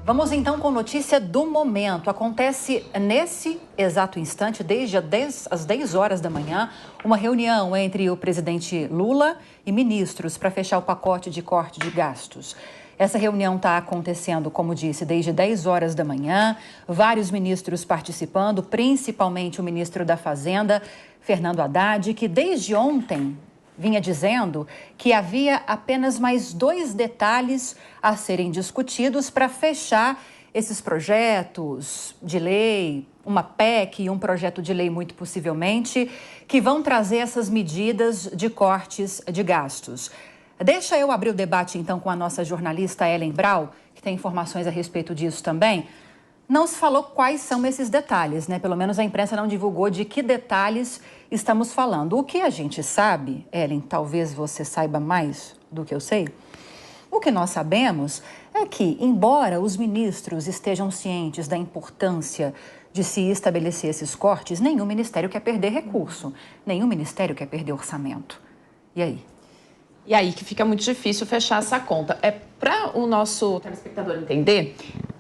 Vamos então com notícia do momento. Acontece nesse exato instante, desde as 10 horas da manhã, uma reunião entre o presidente Lula e ministros para fechar o pacote de corte de gastos. Essa reunião está acontecendo, como disse, desde 10 horas da manhã. Vários ministros participando, principalmente o ministro da Fazenda, Fernando Haddad, que desde ontem vinha dizendo que havia apenas mais 2 detalhes a serem discutidos para fechar esses projetos de lei, uma PEC e um projeto de lei, muito possivelmente, que vão trazer essas medidas de cortes de gastos. Deixa eu abrir o debate, então, com a nossa jornalista Ellen Brau, que tem informações a respeito disso também. Não se falou quais são esses detalhes, né? Pelo menos a imprensa não divulgou de que detalhes estamos falando. O que a gente sabe, Ellen, talvez você saiba mais do que eu sei, o que nós sabemos é que, embora os ministros estejam cientes da importância de se estabelecer esses cortes, nenhum ministério quer perder recurso, nenhum ministério quer perder orçamento. E aí? E aí que fica muito difícil fechar essa conta. Para o nosso telespectador entender,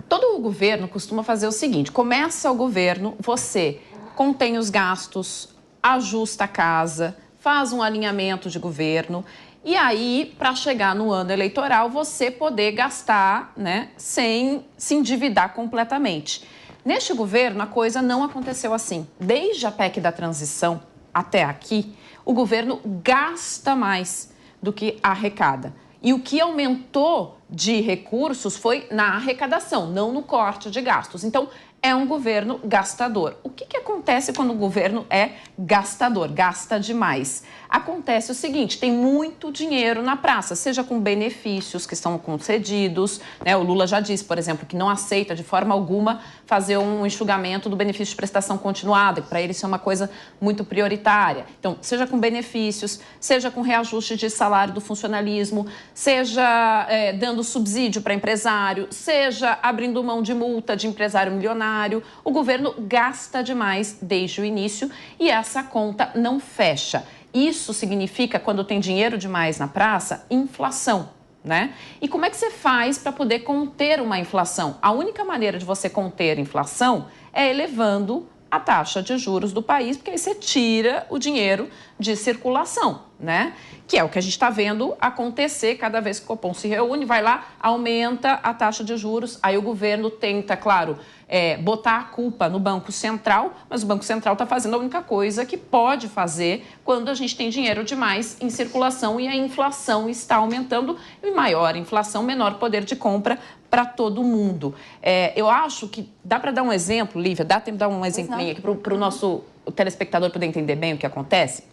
todo o governo costuma fazer o seguinte: começa o governo, você contém os gastos, ajusta a casa, faz um alinhamento de governo e aí, para chegar no ano eleitoral, você poder gastar, né, sem se endividar completamente. Neste governo, a coisa não aconteceu assim. Desde a PEC da transição até aqui, o governo gasta mais do que arrecada. E o que aumentou de recursos foi na arrecadação, não no corte de gastos. Então, é um governo gastador. O que acontece quando o governo é gastador, gasta demais? Acontece o seguinte: tem muito dinheiro na praça, seja com benefícios que são concedidos, né? O Lula já disse, por exemplo, que não aceita de forma alguma fazer um enxugamento do benefício de prestação continuada, que para ele isso é uma coisa muito prioritária. Então, seja com benefícios, seja com reajuste de salário do funcionalismo, seja dando subsídio para empresário, seja abrindo mão de multa de empresário milionário, o governo gasta demais desde o início e essa conta não fecha. Isso significa, quando tem dinheiro demais na praça, inflação, né? E como é que você faz para poder conter uma inflação? A única maneira de você conter a inflação é elevando a taxa de juros do país, porque aí você tira o dinheiro de circulação, né? Que é o que a gente está vendo acontecer cada vez que o Copom se reúne, vai lá, aumenta a taxa de juros, aí o governo tenta, claro, botar a culpa no Banco Central, mas o Banco Central está fazendo a única coisa que pode fazer quando a gente tem dinheiro demais em circulação e a inflação está aumentando, e maior inflação, menor poder de compra para todo mundo. Eu acho que dá para dar um exemplo, Lívia, dá tempo de dar um exemplinho aqui para o nosso telespectador poder entender bem o que acontece?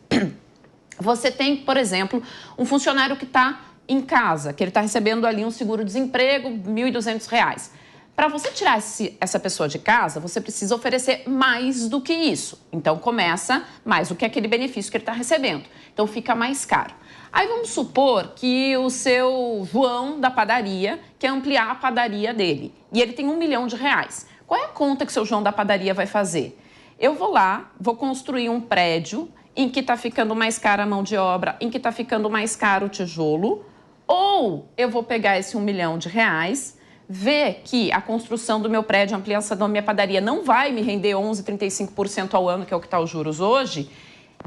Você tem, por exemplo, um funcionário que está em casa, que ele está recebendo ali um seguro-desemprego, R$ 1.200. Para você tirar essa pessoa de casa, você precisa oferecer mais do que isso. Então, começa mais do que aquele benefício que ele está recebendo. Então, fica mais caro. Aí, vamos supor que o seu João da padaria quer ampliar a padaria dele e ele tem R$ 1 milhão. Qual é a conta que o seu João da padaria vai fazer? Eu vou lá, vou construir um prédio em que está ficando mais cara a mão de obra, em que está ficando mais caro o tijolo, ou eu vou pegar esse R$ 1 milhão, ver que a construção do meu prédio, a ampliação da minha padaria não vai me render 11,35% ao ano, que é o que está os juros hoje,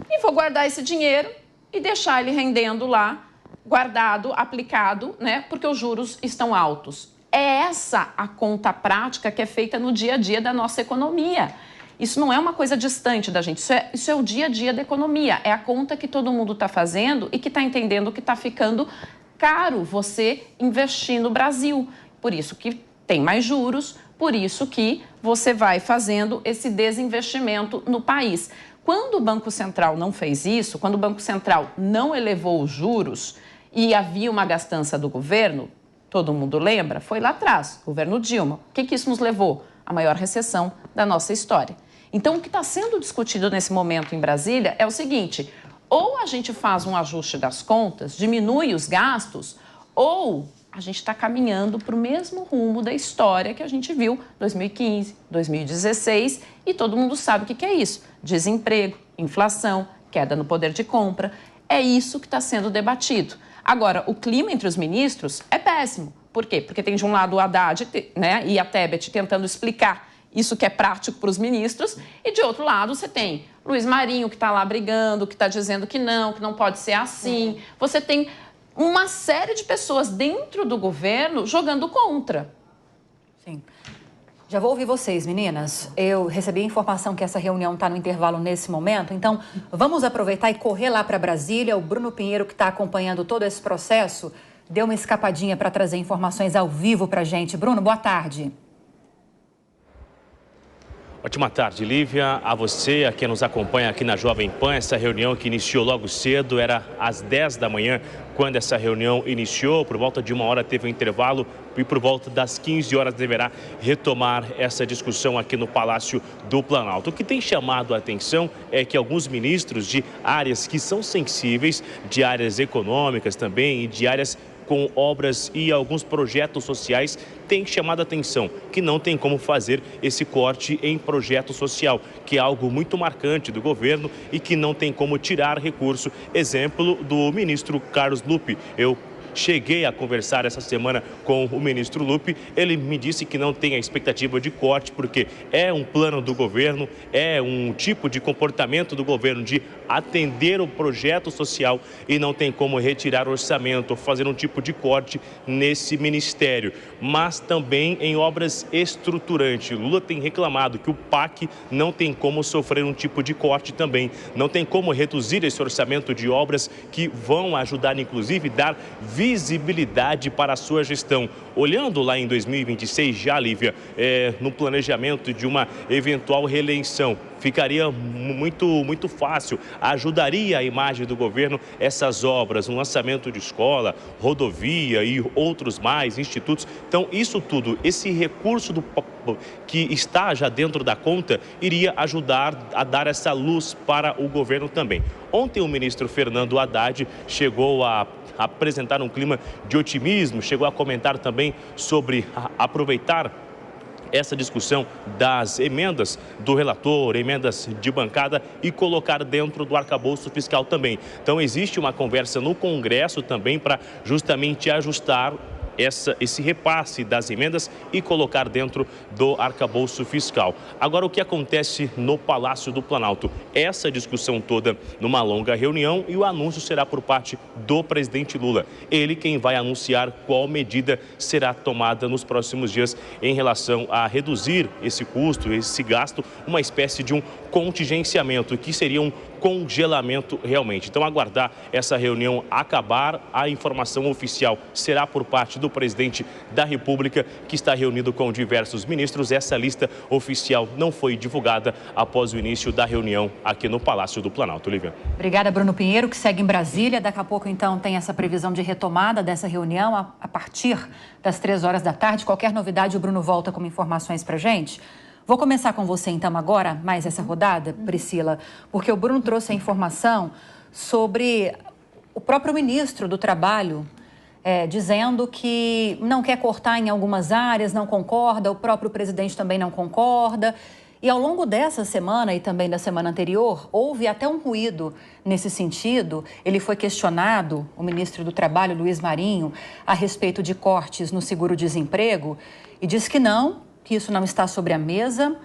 e vou guardar esse dinheiro e deixar ele rendendo lá, guardado, aplicado, né? Porque os juros estão altos. É essa a conta prática que é feita no dia a dia da nossa economia. Isso não é uma coisa distante da gente, isso é o dia a dia da economia, é a conta que todo mundo está fazendo e que está entendendo que está ficando caro você investir no Brasil. Por isso que tem mais juros, por isso que você vai fazendo esse desinvestimento no país. Quando o Banco Central não fez isso, quando o Banco Central não elevou os juros e havia uma gastança do governo, todo mundo lembra, foi lá atrás, governo Dilma. O que isso nos levou? A maior recessão da nossa história. Então, o que está sendo discutido nesse momento em Brasília é o seguinte: ou a gente faz um ajuste das contas, diminui os gastos, ou a gente está caminhando para o mesmo rumo da história que a gente viu 2015, 2016, e todo mundo sabe o que é isso: desemprego, inflação, queda no poder de compra. É isso que está sendo debatido. Agora, o clima entre os ministros é péssimo, Por quê? Porque tem de um lado o Haddad, né, e a Tebet tentando explicar isso que é prático para os ministros, e de outro lado você tem Luiz Marinho, que está lá brigando, que está dizendo que não pode ser assim. Você tem uma série de pessoas dentro do governo jogando contra. Sim. Já vou ouvir vocês, meninas. Eu recebi a informação que essa reunião está no intervalo nesse momento, então vamos aproveitar e correr lá para Brasília. O Bruno Pinheiro, que está acompanhando todo esse processo, deu uma escapadinha para trazer informações ao vivo para a gente. Bruno, boa tarde. Ótima tarde, Lívia. A você, a quem nos acompanha aqui na Jovem Pan. Essa reunião que iniciou logo cedo, era às 10 da manhã, quando essa reunião iniciou. Por volta de 1 hora teve um intervalo e por volta das 15 horas deverá retomar essa discussão aqui no Palácio do Planalto. O que tem chamado a atenção é que alguns ministros de áreas que são sensíveis, de áreas econômicas também e de áreas com obras e alguns projetos sociais, tem chamado a atenção que não tem como fazer esse corte em projeto social, que é algo muito marcante do governo e que não tem como tirar recurso. Exemplo do ministro Carlos Lupe. Eu cheguei a conversar essa semana com o ministro Lupe. Ele me disse que não tem a expectativa de corte, porque é um plano do governo, é um tipo de comportamento do governo de atender o projeto social e não tem como retirar orçamento ou fazer um tipo de corte nesse ministério. Mas também em obras estruturantes. Lula tem reclamado que o PAC não tem como sofrer um tipo de corte também. Não tem como reduzir esse orçamento de obras que vão ajudar, inclusive, dar visibilidade para a sua gestão. Olhando lá em 2026, já, Lívia, no planejamento de uma eventual reeleição, ficaria muito fácil, ajudaria a imagem do governo essas obras, um lançamento de escola, rodovia e outros mais, institutos. Então, isso tudo, esse recurso que está já dentro da conta, iria ajudar a dar essa luz para o governo também. Ontem o ministro Fernando Haddad chegou a apresentar um clima de otimismo, chegou a comentar também sobre aproveitar essa discussão das emendas do relator, emendas de bancada e colocar dentro do arcabouço fiscal também. Então existe uma conversa no Congresso também para justamente ajustar esse repasse das emendas e colocar dentro do arcabouço fiscal. Agora, o que acontece no Palácio do Planalto? Essa discussão toda numa longa reunião e o anúncio será por parte do presidente Lula. Ele quem vai anunciar qual medida será tomada nos próximos dias em relação a reduzir esse custo, esse gasto, uma espécie de um contingenciamento, que seria um congelamento realmente. Então, aguardar essa reunião acabar, a informação oficial será por parte do presidente da República, que está reunido com diversos ministros. Essa lista oficial não foi divulgada após o início da reunião aqui no Palácio do Planalto. Olivia. Obrigada, Bruno Pinheiro, que segue em Brasília. Daqui a pouco, então, tem essa previsão de retomada dessa reunião a partir das 3 horas da tarde. Qualquer novidade, o Bruno volta com informações para a gente. Vou começar com você, então, agora, mais essa rodada, Priscila, porque o Bruno trouxe a informação sobre o próprio ministro do Trabalho, dizendo que não quer cortar em algumas áreas, não concorda, o próprio presidente também não concorda. E ao longo dessa semana e também da semana anterior, houve até um ruído nesse sentido. Ele foi questionado, o ministro do Trabalho, Luiz Marinho, a respeito de cortes no seguro-desemprego, e disse que não, que isso não está sobre a mesa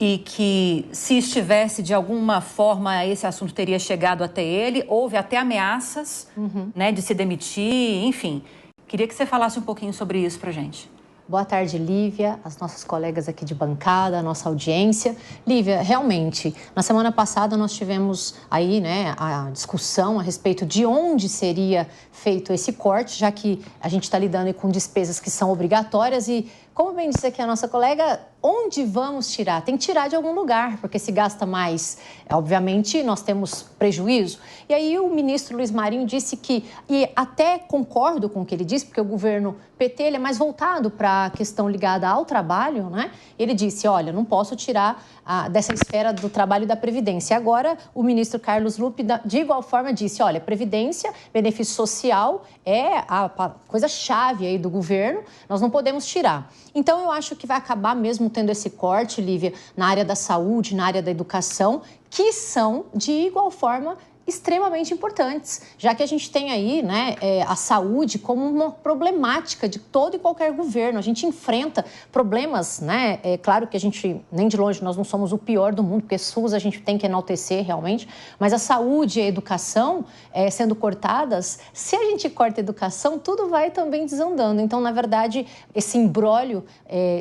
e que, se estivesse de alguma forma, esse assunto teria chegado até ele. Houve até ameaças, de se demitir, enfim. Queria que você falasse um pouquinho sobre isso para a gente. Boa tarde, Lívia, as nossas colegas aqui de bancada, a nossa audiência. Lívia, realmente, na semana passada nós tivemos aí, a discussão a respeito de onde seria feito esse corte, já que a gente está lidando com despesas que são obrigatórias e, como bem disse aqui a nossa colega, onde vamos tirar? Tem que tirar de algum lugar, porque se gasta mais, obviamente, nós temos prejuízo. E aí o ministro Luiz Marinho disse que, e até concordo com o que ele disse, porque o governo PT ele é mais voltado para a questão ligada ao trabalho, né? Ele disse, olha, não posso tirar dessa esfera do trabalho e da Previdência. Agora, o ministro Carlos Lupe, de igual forma, disse, olha, Previdência, benefício social é a coisa-chave aí do governo, nós não podemos tirar. Então, eu acho que vai acabar mesmo tendo esse corte, Lívia, na área da saúde, na área da educação, que são, de igual forma, extremamente importantes, já que a gente tem aí, né, a saúde como uma problemática de todo e qualquer governo. A gente enfrenta problemas, né? É claro que a gente, nem de longe, nós não somos o pior do mundo, porque SUS a gente tem que enaltecer realmente, mas a saúde e a educação sendo cortadas, se a gente corta a educação, tudo vai também desandando. Então, na verdade, esse imbróglio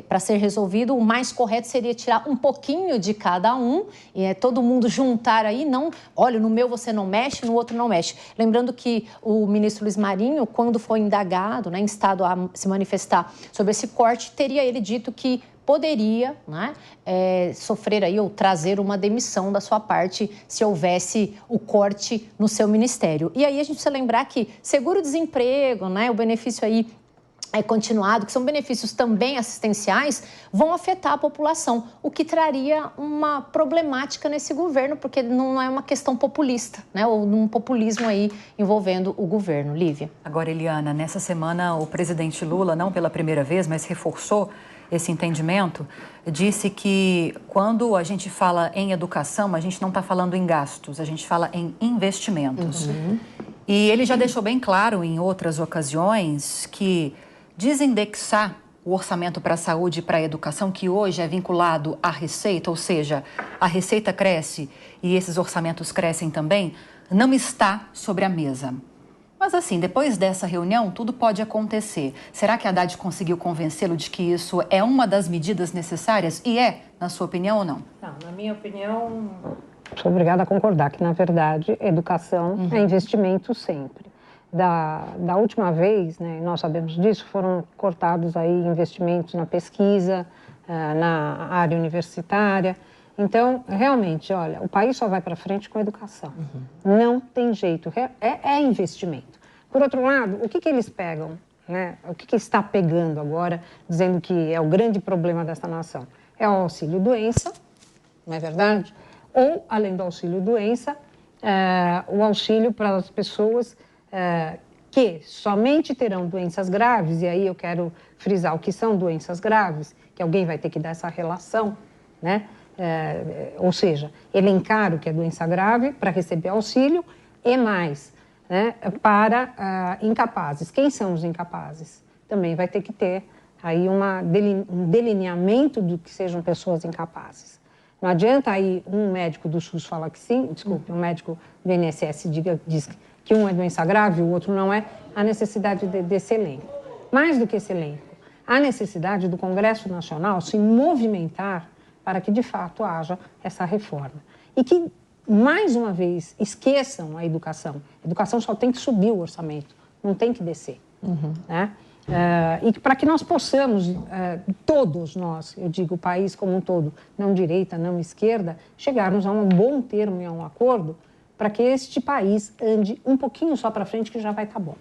para ser resolvido, o mais correto seria tirar um pouquinho de cada um, e todo mundo juntar aí, não, olha, no meu você não mexe, no outro não mexe. Lembrando que o ministro Luiz Marinho, quando foi indagado, né, instado a se manifestar sobre esse corte, teria ele dito que poderia, né, sofrer aí ou trazer uma demissão da sua parte se houvesse o corte no seu ministério. E aí a gente precisa lembrar que seguro-desemprego, né, o benefício aí continuado, que são benefícios também assistenciais, vão afetar a população, o que traria uma problemática nesse governo, porque não é uma questão populista, né? Ou um populismo aí envolvendo o governo. Lívia. Agora, Eliana, nessa semana o presidente Lula, não pela primeira vez, mas reforçou esse entendimento, disse que quando a gente fala em educação, a gente não está falando em gastos, a gente fala em investimentos. E ele já deixou bem claro em outras ocasiões que desindexar o orçamento para a saúde e para a educação, que hoje é vinculado à receita, ou seja, a receita cresce e esses orçamentos crescem também, não está sobre a mesa. Mas assim, depois dessa reunião, tudo pode acontecer. Será que a Haddad conseguiu convencê-lo de que isso é uma das medidas necessárias? E é, na sua opinião, ou não? Não, na minha opinião, sou obrigada a concordar que, na verdade, educação é investimento sempre. Da última vez, né, nós sabemos disso, foram cortados aí investimentos na pesquisa, na área universitária. Então, realmente, olha, o país só vai para frente com a educação. Não tem jeito, é investimento. Por outro lado, o que eles pegam, né? O que está pegando agora, dizendo que é o grande problema dessa nação? É o auxílio-doença, não é verdade? Ou, além do auxílio-doença, o auxílio para as pessoas que somente terão doenças graves, e aí eu quero frisar o que são doenças graves, que alguém vai ter que dar essa relação, né? Ou seja, elencar o que é doença grave para receber auxílio e mais, né, para incapazes. Quem são os incapazes? Também vai ter que ter aí um delineamento do que sejam pessoas incapazes. Não adianta aí um médico do SUS falar que sim, desculpe, um médico do INSS diz que um é doença grave e o outro não é, a necessidade desse elenco. Mais do que esse elenco, a necessidade do Congresso Nacional se movimentar para que, de fato, haja essa reforma. E que, mais uma vez, esqueçam a educação. A educação só tem que subir o orçamento, não tem que descer. Né? E para que nós possamos, todos nós, eu digo o país como um todo, não direita, não esquerda, chegarmos a um bom termo e a um acordo para que este país ande um pouquinho só para frente, que já vai estar bom.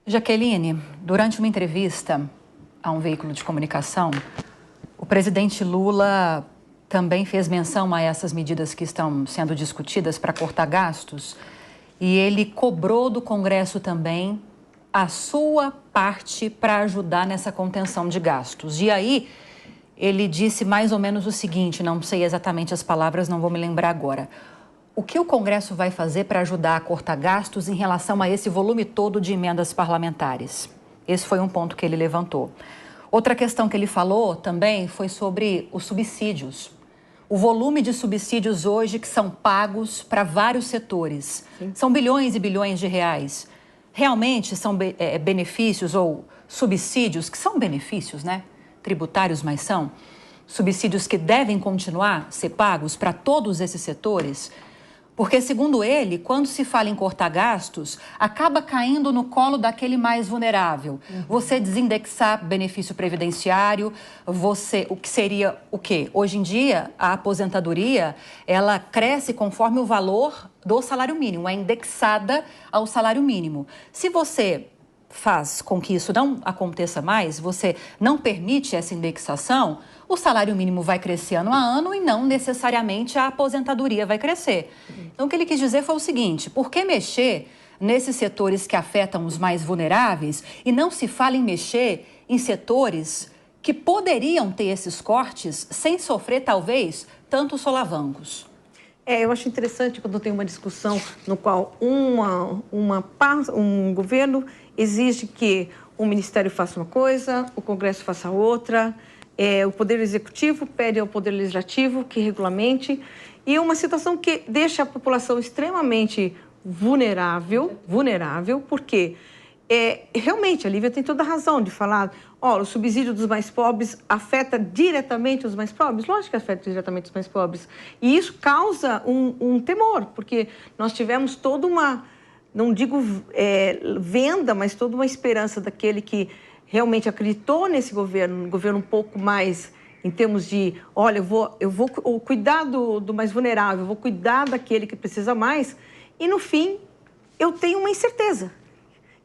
Jaqueline, durante uma entrevista a um veículo de comunicação, o presidente Lula também fez menção a essas medidas que estão sendo discutidas para cortar gastos e ele cobrou do Congresso também a sua parte para ajudar nessa contenção de gastos. E aí ele disse mais ou menos o seguinte, não sei exatamente as palavras, não vou me lembrar agora. O que o Congresso vai fazer para ajudar a cortar gastos em relação a esse volume todo de emendas parlamentares? Esse foi um ponto que ele levantou. Outra questão que ele falou também foi sobre os subsídios. O volume de subsídios hoje que são pagos para vários setores. Sim. São bilhões e bilhões de reais. Realmente são benefícios ou subsídios, que são benefícios, né? Tributários, mas são subsídios que devem continuar a ser pagos para todos esses setores? Porque, segundo ele, quando se fala em cortar gastos, acaba caindo no colo daquele mais vulnerável. Você desindexar benefício previdenciário, o que seria o quê? Hoje em dia, a aposentadoria, ela cresce conforme o valor do salário mínimo, é indexada ao salário mínimo. Se você faz com que isso não aconteça mais, você não permite essa indexação, o salário mínimo vai crescer ano a ano e não necessariamente a aposentadoria vai crescer. Então, o que ele quis dizer foi o seguinte, por que mexer nesses setores que afetam os mais vulneráveis e não se fala em mexer em setores que poderiam ter esses cortes sem sofrer, talvez, tantos solavancos? Eu acho interessante quando tem uma discussão no qual um governo exige que o Ministério faça uma coisa, o Congresso faça outra, o Poder Executivo pede ao Poder Legislativo que regulamente, e uma situação que deixa a população extremamente vulnerável, porque realmente a Lívia tem toda a razão de falar, o subsídio dos mais pobres afeta diretamente os mais pobres? Lógico que afeta diretamente os mais pobres. E isso causa um temor, porque nós tivemos toda uma, não digo venda, mas toda uma esperança daquele que realmente acreditou nesse governo, um governo um pouco mais em termos de, eu vou cuidar do mais vulnerável, eu vou cuidar daquele que precisa mais, e no fim eu tenho uma incerteza.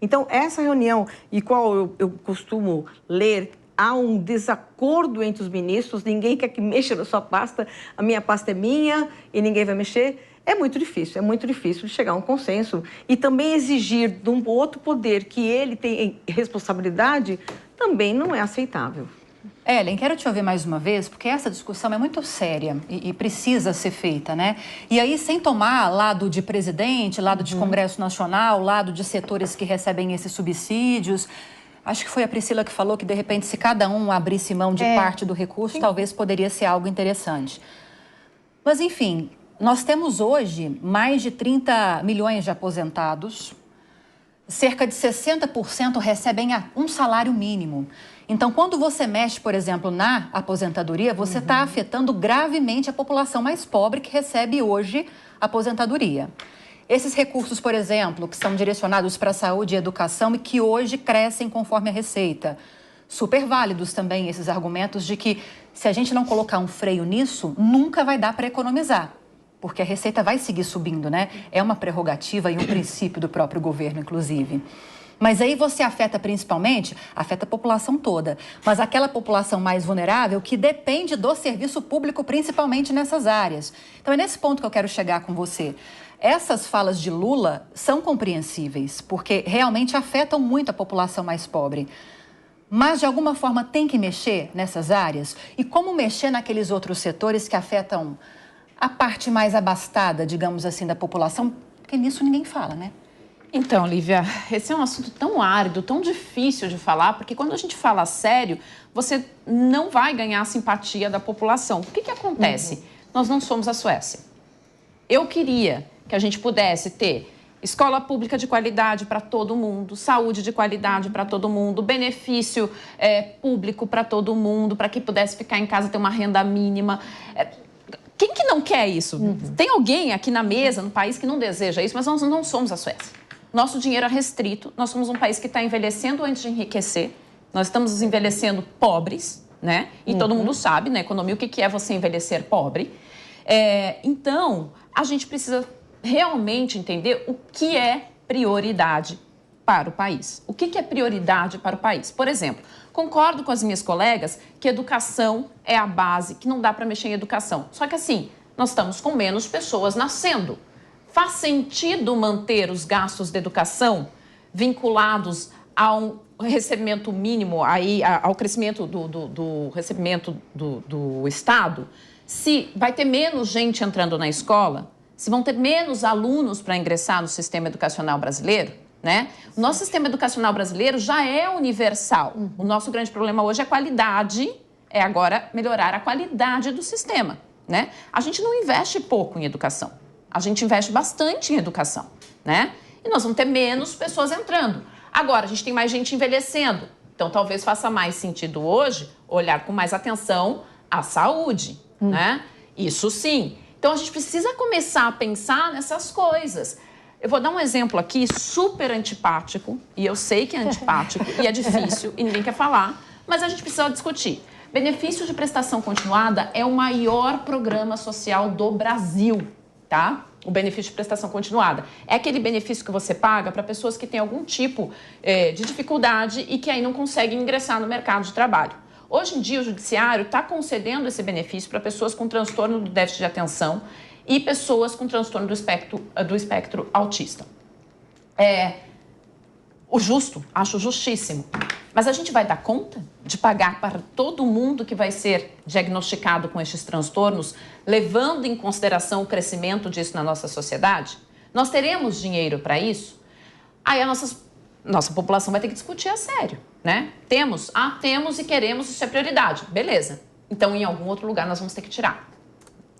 Então, essa reunião, e qual eu costumo ler, há um desacordo entre os ministros, ninguém quer que mexa na sua pasta, a minha pasta é minha e ninguém vai mexer. É muito difícil de chegar a um consenso. E também exigir de um outro poder que ele tem responsabilidade também não é aceitável. Ellen, quero te ouvir mais uma vez, porque essa discussão é muito séria e precisa ser feita, né? E aí, sem tomar lado de presidente, lado de Congresso Nacional, lado de setores que recebem esses subsídios, acho que foi a Priscila que falou que, de repente, se cada um abrisse mão de parte do recurso, talvez poderia ser algo interessante. Mas, enfim, nós temos hoje mais de 30 milhões de aposentados, cerca de 60% recebem um salário mínimo. Então, quando você mexe, por exemplo, na aposentadoria, você está afetando gravemente a população mais pobre que recebe hoje aposentadoria. Esses recursos, por exemplo, que são direcionados para a saúde e educação e que hoje crescem conforme a receita. Super válidos também esses argumentos de que se a gente não colocar um freio nisso, nunca vai dar para economizar. Porque a receita vai seguir subindo, né? É uma prerrogativa e um princípio do próprio governo, inclusive. Mas aí você afeta a população toda, mas aquela população mais vulnerável que depende do serviço público, principalmente nessas áreas. Então é nesse ponto que eu quero chegar com você. Essas falas de Lula são compreensíveis, porque realmente afetam muito a população mais pobre. Mas, de alguma forma, tem que mexer nessas áreas? E como mexer naqueles outros setores que afetam a parte mais abastada, digamos assim, da população? Porque nisso ninguém fala, né? Então, Lívia, esse é um assunto tão árido, tão difícil de falar, porque quando a gente fala sério, você não vai ganhar a simpatia da população. O que acontece? Nós não somos a Suécia. Eu queria que a gente pudesse ter escola pública de qualidade para todo mundo, saúde de qualidade para todo mundo, benefício público para todo mundo, para que pudesse ficar em casa, ter uma renda mínima. Quem que não quer isso? Tem alguém aqui na mesa, no país, que não deseja isso, mas nós não somos a Suécia. Nosso dinheiro é restrito, nós somos um país que está envelhecendo antes de enriquecer, nós estamos envelhecendo pobres, né? E todo mundo sabe, na economia, o que é você envelhecer pobre. Então, a gente precisa realmente entender o que é prioridade para o país. O que é prioridade para o país? Por exemplo, concordo com as minhas colegas que educação é a base, que não dá para mexer em educação. Só que assim, nós estamos com menos pessoas nascendo. Faz sentido manter os gastos de educação vinculados a um recebimento mínimo, ao crescimento do recebimento do Estado? Se vai ter menos gente entrando na escola, se vão ter menos alunos para ingressar no sistema educacional brasileiro, né? O nosso sistema educacional brasileiro já é universal. O nosso grande problema hoje é a qualidade, é agora melhorar a qualidade do sistema, né? A gente não investe pouco em educação. A gente investe bastante em educação, né? E nós vamos ter menos pessoas entrando. Agora, a gente tem mais gente envelhecendo. Então, talvez faça mais sentido hoje olhar com mais atenção à saúde, né? Isso sim. Então, a gente precisa começar a pensar nessas coisas. Eu vou dar um exemplo aqui super antipático, e eu sei que é antipático e é difícil e ninguém quer falar, mas a gente precisa discutir. Benefício de prestação continuada é o maior programa social do Brasil. Tá? O benefício de prestação continuada. É aquele benefício que você paga para pessoas que têm algum tipo de dificuldade e que aí não conseguem ingressar no mercado de trabalho. Hoje em dia, o judiciário está concedendo esse benefício para pessoas com transtorno do déficit de atenção e pessoas com transtorno do espectro autista. Acho justíssimo. Mas a gente vai dar conta de pagar para todo mundo que vai ser diagnosticado com estes transtornos, levando em consideração o crescimento disso na nossa sociedade? Nós teremos dinheiro para isso? Aí a nossa população vai ter que discutir a sério, né? Temos e queremos, isso é prioridade. Beleza. Então, em algum outro lugar, nós vamos ter que tirar.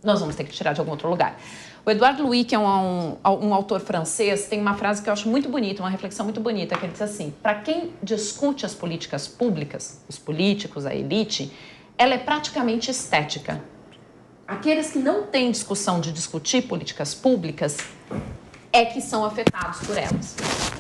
Nós vamos ter que tirar de algum outro lugar. O Edouard Louis, que é um autor francês, tem uma frase que eu acho muito bonita, uma reflexão muito bonita, que ele diz assim: para quem discute as políticas públicas, os políticos, a elite, ela é praticamente estética. Aqueles que não têm discussão de discutir políticas públicas é que são afetados por elas.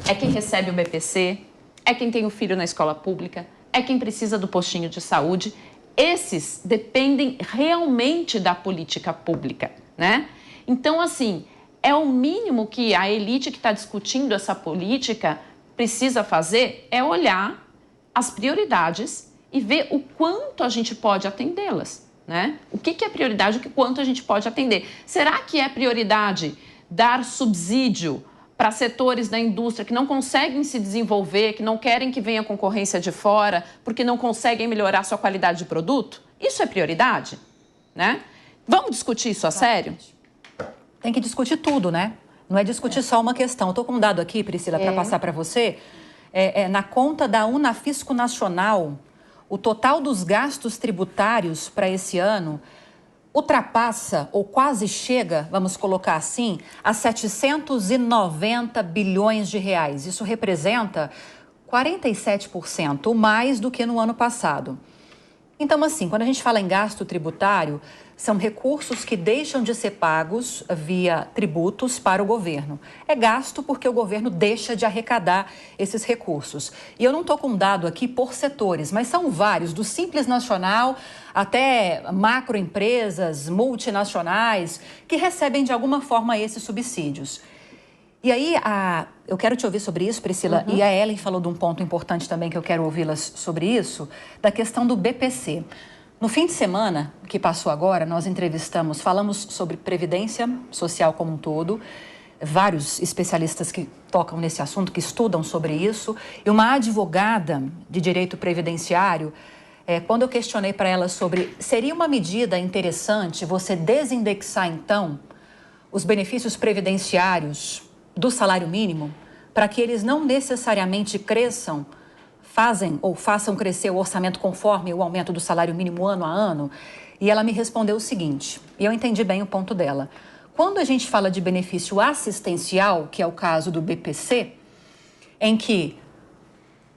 É quem recebe o BPC, é quem tem o filho na escola pública, é quem precisa do postinho de saúde. Esses dependem realmente da política pública, né? Então, assim, é o mínimo que a elite que está discutindo essa política precisa fazer, é olhar as prioridades e ver o quanto a gente pode atendê-las, né? O que é prioridade, o quanto a gente pode atender. Será que é prioridade dar subsídio para setores da indústria que não conseguem se desenvolver, que não querem que venha concorrência de fora, porque não conseguem melhorar sua qualidade de produto? Isso é prioridade, né? Vamos discutir isso a sério? Tem que discutir tudo, né? Não é discutir só uma questão. Eu estou com um dado aqui, Priscila, para passar para você. Na conta da Unafisco Nacional, o total dos gastos tributários para esse ano ultrapassa, ou quase chega, vamos colocar assim, a 790 bilhões de reais. Isso representa 47% mais do que no ano passado. Então, assim, quando a gente fala em gasto tributário, são recursos que deixam de ser pagos via tributos para o governo. É gasto porque o governo deixa de arrecadar esses recursos. E eu não estou com um dado aqui por setores, mas são vários, do Simples Nacional até macroempresas, multinacionais, que recebem de alguma forma esses subsídios. E aí, eu quero te ouvir sobre isso, Priscila, e a Ellen falou de um ponto importante também que eu quero ouvi-las sobre isso, da questão do BPC. No fim de semana que passou agora, nós falamos sobre previdência social como um todo, vários especialistas que tocam nesse assunto, que estudam sobre isso, e uma advogada de direito previdenciário, quando eu questionei para ela sobre seria uma medida interessante você desindexar, então, os benefícios previdenciários do salário mínimo, para que eles não necessariamente façam crescer o orçamento conforme o aumento do salário mínimo ano a ano. E ela me respondeu o seguinte, e eu entendi bem o ponto dela. Quando a gente fala de benefício assistencial, que é o caso do BPC, em que,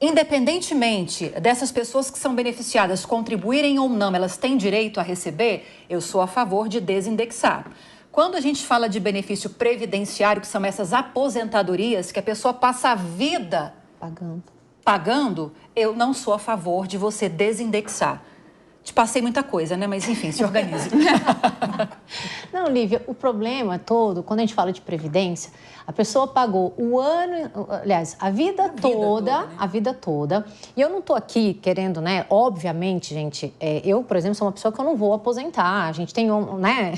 independentemente dessas pessoas que são beneficiadas contribuírem ou não, elas têm direito a receber, eu sou a favor de desindexar. Quando a gente fala de benefício previdenciário, que são essas aposentadorias que a pessoa passa a vida pagando, eu não sou a favor de você desindexar. Te passei muita coisa, né? Mas, enfim, se organize. Não, Lívia, o problema todo, quando a gente fala de previdência, a pessoa pagou a vida toda. E eu não estou aqui querendo, né? Obviamente, gente, eu, por exemplo, sou uma pessoa que eu não vou aposentar. A gente tem, né?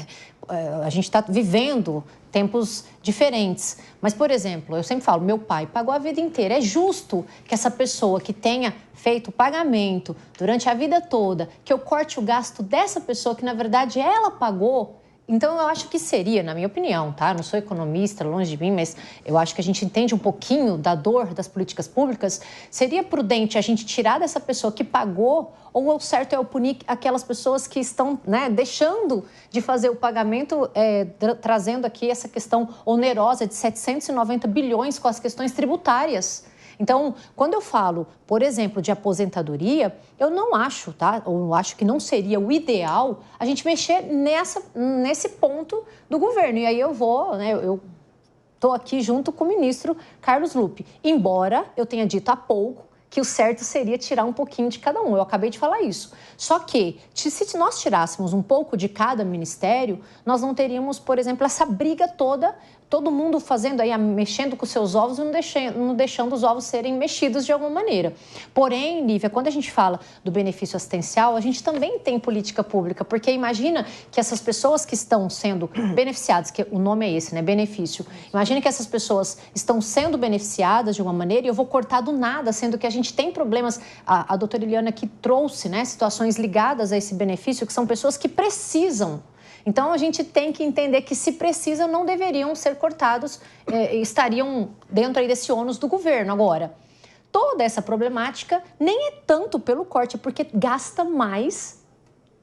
A gente está vivendo tempos diferentes. Mas, por exemplo, eu sempre falo, meu pai pagou a vida inteira. É justo que essa pessoa que tenha feito o pagamento durante a vida toda, que eu corte o gasto dessa pessoa que, na verdade, ela pagou. Então, eu acho que seria, na minha opinião, tá? Eu não sou economista, longe de mim, mas eu acho que a gente entende um pouquinho da dor das políticas públicas. Seria prudente a gente tirar dessa pessoa que pagou, ou o certo é eu punir aquelas pessoas que estão, né, deixando de fazer o pagamento, trazendo aqui essa questão onerosa de 790 bilhões com as questões tributárias. Então, quando eu falo, por exemplo, de aposentadoria, eu não acho, tá? Ou acho que não seria o ideal a gente mexer nesse ponto do governo. E aí eu vou, né? Eu estou aqui junto com o ministro Carlos Lupe. Embora eu tenha dito há pouco que o certo seria tirar um pouquinho de cada um. Eu acabei de falar isso. Só que, se nós tirássemos um pouco de cada ministério, nós não teríamos, por exemplo, essa briga toda todo mundo fazendo aí, mexendo com seus ovos e não deixando os ovos serem mexidos de alguma maneira. Porém, Lívia, quando a gente fala do benefício assistencial, a gente também tem política pública, porque imagina que essas pessoas que estão sendo beneficiadas, que o nome é esse, né, benefício, imagina que essas pessoas estão sendo beneficiadas de uma maneira e eu vou cortar do nada, sendo que a gente tem problemas, a doutora Eliana aqui trouxe, né, situações ligadas a esse benefício, que são pessoas que precisam. Então, a gente tem que entender que, se precisam, não deveriam ser cortados, estariam dentro aí desse ônus do governo. Agora, toda essa problemática nem é tanto pelo corte, porque gasta mais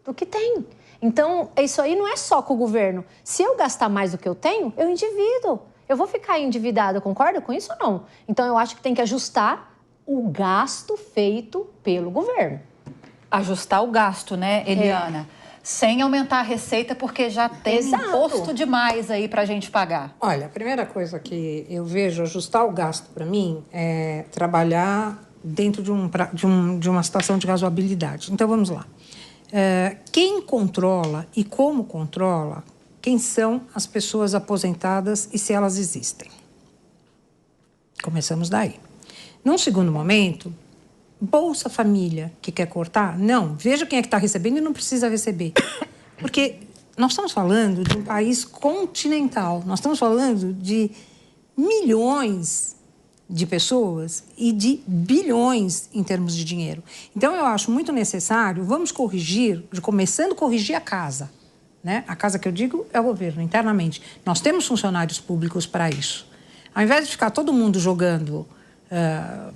do que tem. Então, isso aí não é só com o governo. Se eu gastar mais do que eu tenho, eu endivido. Eu vou ficar endividada, concorda com isso ou não? Então, eu acho que tem que ajustar o gasto feito pelo governo. Ajustar o gasto, né, Eliana? Sem aumentar a receita, porque já tem imposto demais aí para a gente pagar. Olha, a primeira coisa que eu vejo ajustar o gasto para mim é trabalhar dentro de uma situação de razoabilidade. Então, vamos lá. Quem controla e como controla, quem são as pessoas aposentadas e se elas existem? Começamos daí. Num segundo momento, Bolsa Família, que quer cortar? Não. Veja quem é que está recebendo e não precisa receber. Porque nós estamos falando de um país continental. Nós estamos falando de milhões de pessoas e de bilhões em termos de dinheiro. Então, eu acho muito necessário, vamos corrigir, começando a corrigir a casa. Né? A casa que eu digo é o governo, internamente. Nós temos funcionários públicos para isso. Ao invés de ficar todo mundo jogando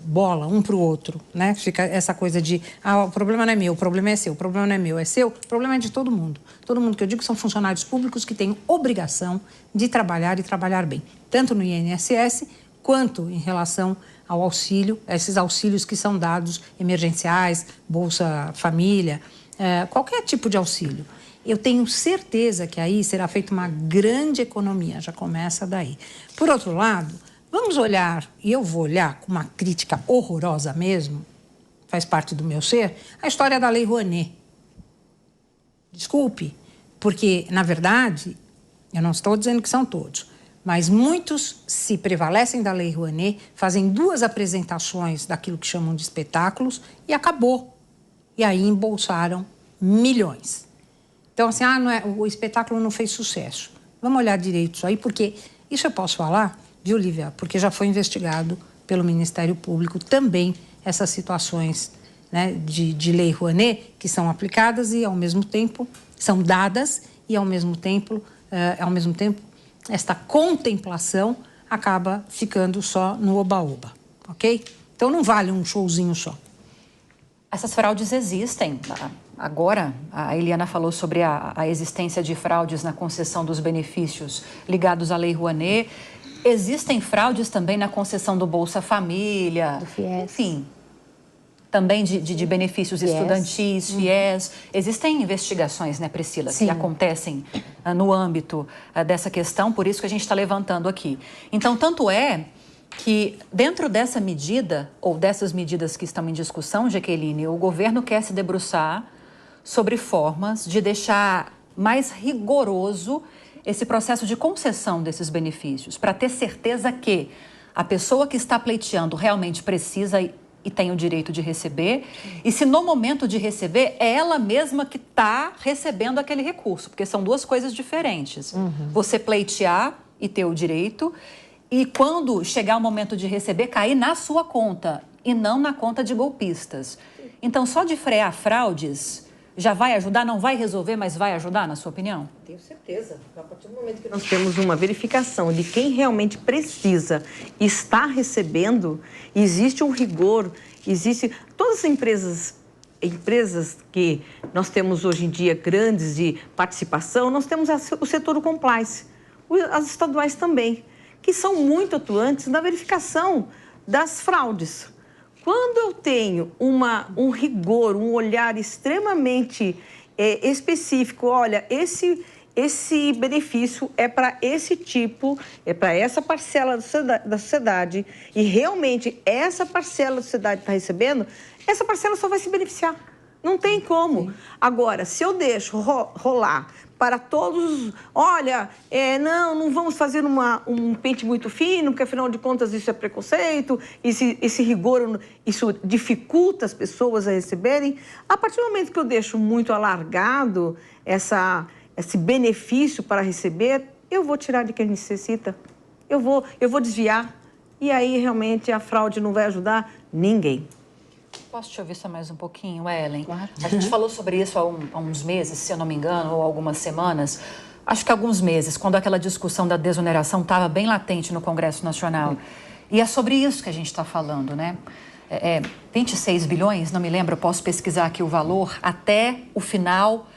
bola um para o outro, né? Fica essa coisa de, o problema não é meu, o problema é seu, o problema não é meu, é seu, o problema é de todo mundo. Todo mundo que eu digo são funcionários públicos que têm obrigação de trabalhar e trabalhar bem, tanto no INSS quanto em relação ao auxílio, esses auxílios que são dados emergenciais, Bolsa Família, qualquer tipo de auxílio. Eu tenho certeza que aí será feita uma grande economia, já começa daí. Por outro lado, vamos olhar, e eu vou olhar com uma crítica horrorosa mesmo, faz parte do meu ser, a história da Lei Rouanet. Desculpe, porque, na verdade, eu não estou dizendo que são todos, mas muitos se prevalecem da Lei Rouanet, fazem 2 apresentações daquilo que chamam de espetáculos e acabou. E aí embolsaram milhões. Então, assim, o espetáculo não fez sucesso. Vamos olhar direito isso aí, porque isso eu posso falar, viu, Lívia? Porque já foi investigado pelo Ministério Público também essas situações, né, de Lei Rouanet que são aplicadas e, ao mesmo tempo, são dadas e, ao mesmo tempo, esta contemplação acaba ficando só no oba-oba, ok? Então, não vale um showzinho só. Essas fraudes existem. Agora, a Eliana falou sobre a existência de fraudes na concessão dos benefícios ligados à Lei Rouanet. Existem fraudes também na concessão do Bolsa Família, do FIES. Enfim, também de benefícios estudantis, FIES. Existem investigações, né, Priscila, que acontecem no âmbito dessa questão, por isso que a gente está levantando aqui. Então, tanto é que dentro dessa medida, ou dessas medidas que estão em discussão, Jaqueline, o governo quer se debruçar sobre formas de deixar mais rigoroso esse processo de concessão desses benefícios, para ter certeza que a pessoa que está pleiteando realmente precisa e tem o direito de receber, e se no momento de receber é ela mesma que está recebendo aquele recurso, porque são 2 coisas diferentes. Você pleitear e ter o direito, e quando chegar o momento de receber, cair na sua conta e não na conta de golpistas. Então, só de frear fraudes já vai ajudar? Não vai resolver, mas vai ajudar, na sua opinião? Tenho certeza. A partir do momento que nós temos uma verificação de quem realmente precisa e está recebendo, existe um rigor, existe... Todas as empresas que nós temos hoje em dia grandes de participação, nós temos o setor do compliance, as estaduais também, que são muito atuantes na verificação das fraudes. Quando eu tenho um rigor, um olhar extremamente específico, olha, esse benefício é para esse tipo, é para essa parcela da sociedade, e realmente essa parcela da sociedade está recebendo, essa parcela só vai se beneficiar. Não tem como. Agora, se eu deixo rolar para todos, olha, não vamos fazer um pente muito fino, porque afinal de contas isso é preconceito, esse rigor, isso dificulta as pessoas a receberem. A partir do momento que eu deixo muito alargado esse benefício para receber, eu vou tirar de quem necessita, eu vou desviar, e aí realmente a fraude não vai ajudar ninguém. Posso te ouvir só mais um pouquinho, Ellen? Claro. A gente falou sobre isso há uns meses, se eu não me engano, ou algumas semanas. Acho que alguns meses, quando aquela discussão da desoneração estava bem latente no Congresso Nacional. E é sobre isso que a gente está falando, né? 26 bilhões, não me lembro, eu posso pesquisar aqui o valor, até o final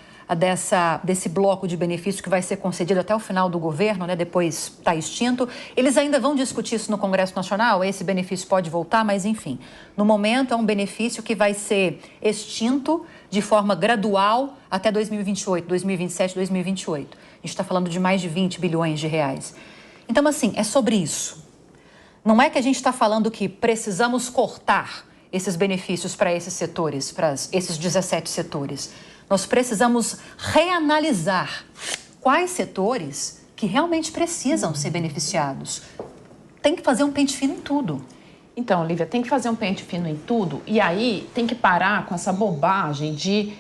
desse bloco de benefício que vai ser concedido até o final do governo, né? Depois está extinto. Eles ainda vão discutir isso no Congresso Nacional, esse benefício pode voltar, mas enfim. No momento é um benefício que vai ser extinto de forma gradual até 2028, 2027, 2028. A gente está falando de mais de 20 bilhões de reais. Então, assim, é sobre isso. Não é que a gente está falando que precisamos cortar esses benefícios para esses setores, para esses 17 setores. Nós precisamos reanalisar quais setores que realmente precisam ser beneficiados. Tem que fazer um pente fino em tudo. Então, Lívia, tem que fazer um pente fino em tudo e aí tem que parar com essa bobagem de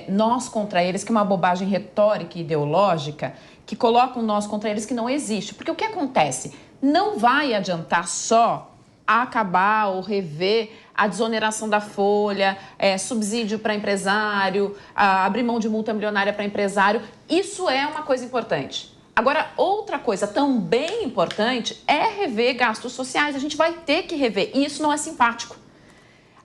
nós contra eles, que é uma bobagem retórica e ideológica, que coloca um nós contra eles que não existe. Porque o que acontece? Não vai adiantar só acabar ou rever a desoneração da folha, subsídio para empresário, abrir mão de multa milionária para empresário. Isso é uma coisa importante. Agora, outra coisa também importante é rever gastos sociais. A gente vai ter que rever e isso não é simpático.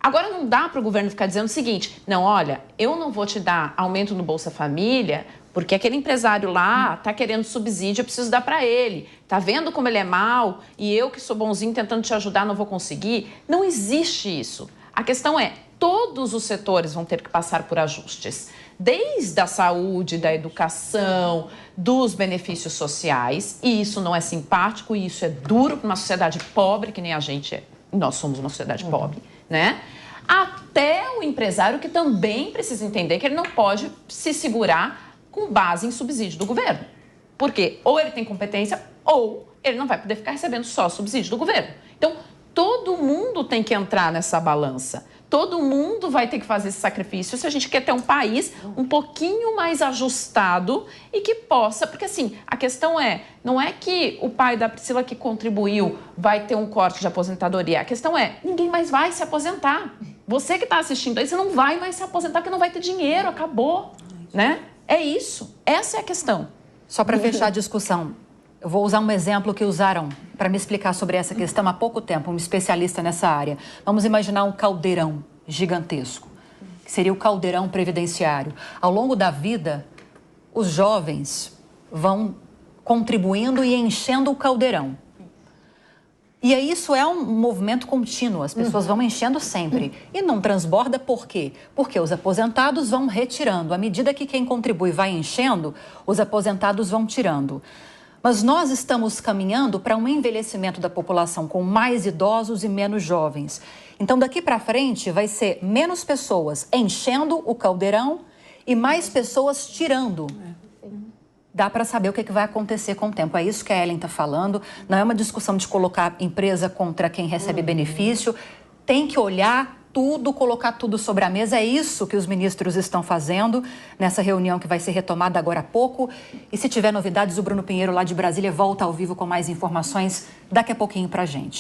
Agora, não dá para o governo ficar dizendo o seguinte, não, olha, eu não vou te dar aumento no Bolsa Família porque aquele empresário lá está querendo subsídio, eu preciso dar para ele. Está vendo como ele é mau e eu que sou bonzinho tentando te ajudar não vou conseguir? Não existe isso. A questão é, todos os setores vão ter que passar por ajustes. Desde a saúde, da educação, dos benefícios sociais. E isso não é simpático e isso é duro para uma sociedade pobre, que nem a gente é. Nós somos uma sociedade pobre, né? Até o empresário que também precisa entender que ele não pode se segurar com base em subsídio do governo. Porque ou ele tem competência ou ele não vai poder ficar recebendo só subsídio do governo. Então, todo mundo tem que entrar nessa balança. Todo mundo vai ter que fazer esse sacrifício se a gente quer ter um país um pouquinho mais ajustado e que possa... Porque, assim, a questão não é que o pai da Priscila que contribuiu vai ter um corte de aposentadoria. A questão ninguém mais vai se aposentar. Você que está assistindo aí, você não vai mais se aposentar porque não vai ter dinheiro, acabou, né? É isso. Essa é a questão. Só para fechar a discussão, eu vou usar um exemplo que usaram para me explicar sobre essa questão há pouco tempo, um especialista nessa área. Vamos imaginar um caldeirão gigantesco, que seria o caldeirão previdenciário. Ao longo da vida, os jovens vão contribuindo e enchendo o caldeirão. E aí isso é um movimento contínuo, as pessoas vão enchendo sempre. E não transborda por quê? Porque os aposentados vão retirando. À medida que quem contribui vai enchendo, os aposentados vão tirando. Mas nós estamos caminhando para um envelhecimento da população com mais idosos e menos jovens. Então, daqui para frente, vai ser menos pessoas enchendo o caldeirão e mais pessoas tirando. Dá para saber o que vai acontecer com o tempo. É isso que a Ellen está falando. Não é uma discussão de colocar empresa contra quem recebe benefício. Tem que olhar tudo, colocar tudo sobre a mesa. É isso que os ministros estão fazendo nessa reunião que vai ser retomada agora há pouco. E se tiver novidades, o Bruno Pinheiro, lá de Brasília, volta ao vivo com mais informações daqui a pouquinho para a gente.